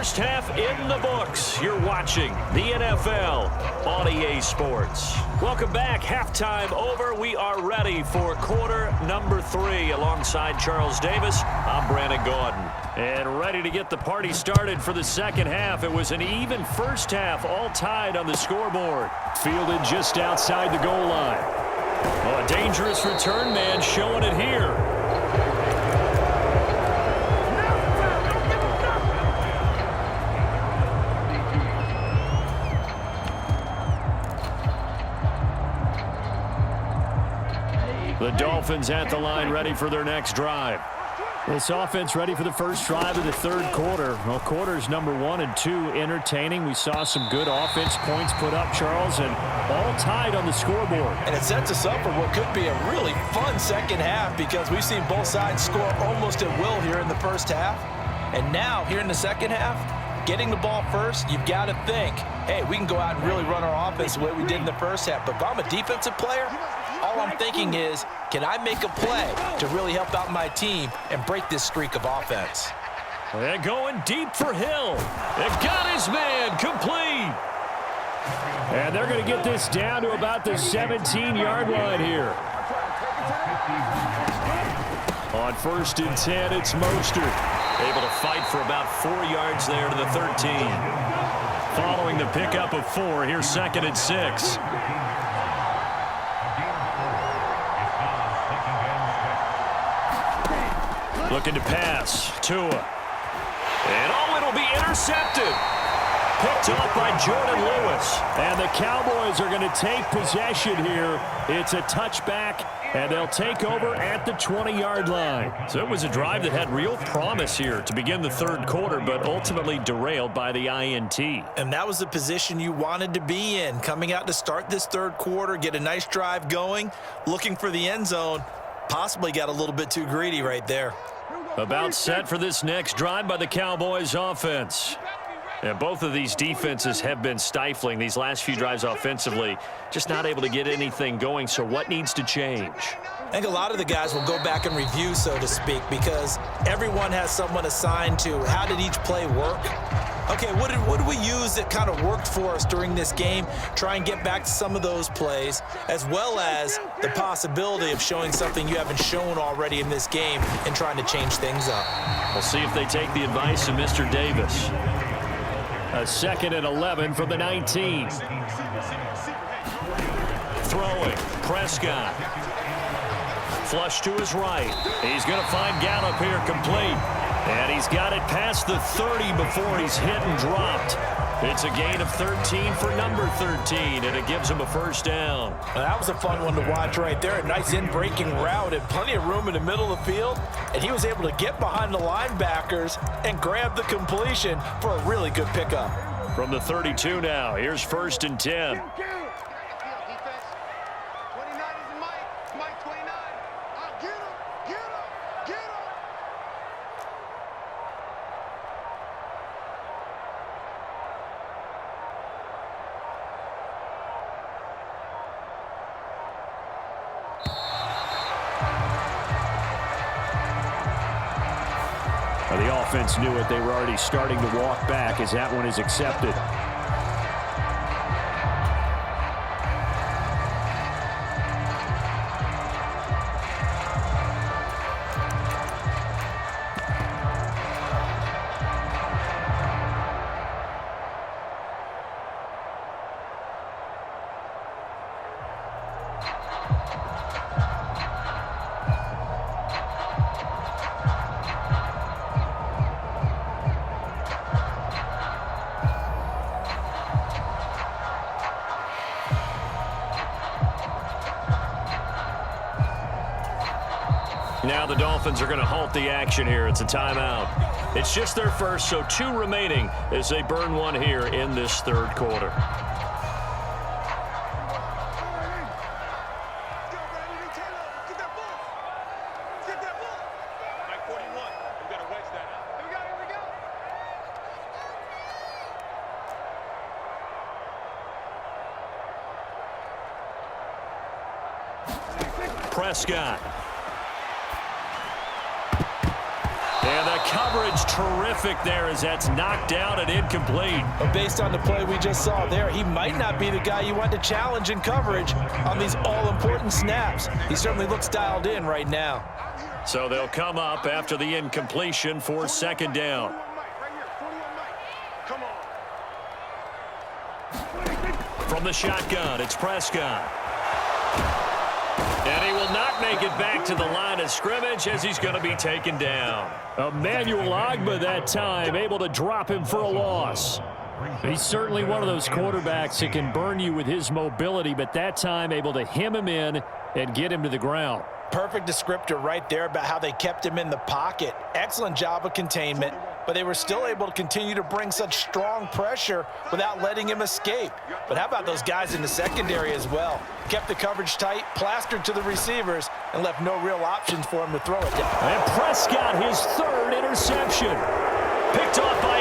First half in the books. You're watching the NFL on EA Sports. Welcome back. Halftime over. We are ready for quarter number 3. Alongside Charles Davis, I'm Brandon Gordon. And ready to get the party started for the second half. It was an even first half, all tied on the scoreboard. Fielded just outside the goal line. Oh, a dangerous return man showing it here. The Dolphins at the line, ready for their next drive. This offense ready for the first drive of the third quarter. Well, quarters number 1 and 2 entertaining. We saw some good offense points put up, Charles, and all tied on the scoreboard. And it sets us up for what could be a really fun second half because we've seen both sides score almost at will here in the first half. And now, here in the second half, getting the ball first, you've got to think, hey, we can go out and really run our offense the way we did in the first half. But if I'm a defensive player, all I'm thinking is, can I make a play to really help out my team and break this streak of offense? They're going deep for Hill. It got his man complete. And they're going to get this down to about the 17-yard line here. On 1st and 10, it's Mostert. Able to fight for about 4 yards there to the 13. Following the pickup of 4, here's 2nd and 6. Looking to pass. Tua. And oh, it'll be intercepted. Picked off by Jordan Lewis. And the Cowboys are going to take possession here. It's a touchback, and they'll take over at the 20-yard line. So it was a drive that had real promise here to begin the third quarter, but ultimately derailed by the INT. And that was the position you wanted to be in, coming out to start this third quarter, get a nice drive going, looking for the end zone. Possibly got a little bit too greedy right there. About set for this next drive by the Cowboys offense. And both of these defenses have been stifling these last few drives offensively. Just not able to get anything going, so what needs to change? I think a lot of the guys will go back and review, so to speak, because everyone has someone assigned to how did each play work. Okay, what did we use that kind of worked for us during this game? Try and get back to some of those plays, as well as the possibility of showing something you haven't shown already in this game and trying to change things up. We'll see if they take the advice of Mr. Davis. A 2nd and 11 from the 19. Throwing. Prescott. Flush to his right. He's going to find Gallup here complete. And he's got it past the 30 before he's hit and dropped. It's a gain of 13 for number 13, and it gives him a first down. Well, that was a fun one to watch right there. A nice in-breaking route and plenty of room in the middle of the field. And he was able to get behind the linebackers and grab the completion for a really good pickup. From the 32 now, here's 1st and 10. The offense knew it. They were already starting to walk back as that one is accepted. Now the Dolphins are going to halt the action here. It's a timeout. It's just their first, so 2 remaining as they burn one here in this third quarter. Prescott. And the coverage terrific there as that's knocked down and incomplete. But based on the play we just saw there, he might not be the guy you want to challenge in coverage on these all-important snaps. He certainly looks dialed in right now. So they'll come up after the incompletion for second down. From the shotgun, it's Prescott. And he will not make it back to the line of scrimmage as he's going to be taken down. Emmanuel Ogbah that time, able to drop him for a loss. He's certainly one of those quarterbacks that can burn you with his mobility, but that time able to hem him in and get him to the ground. Perfect descriptor right there about how they kept him in the pocket. Excellent job of containment, but they were still able to continue to bring such strong pressure without letting him escape. But how about those guys in the secondary as well? Kept the coverage tight, plastered to the receivers, and left no real options for him to throw it down. And Prescott, his third interception. Picked off by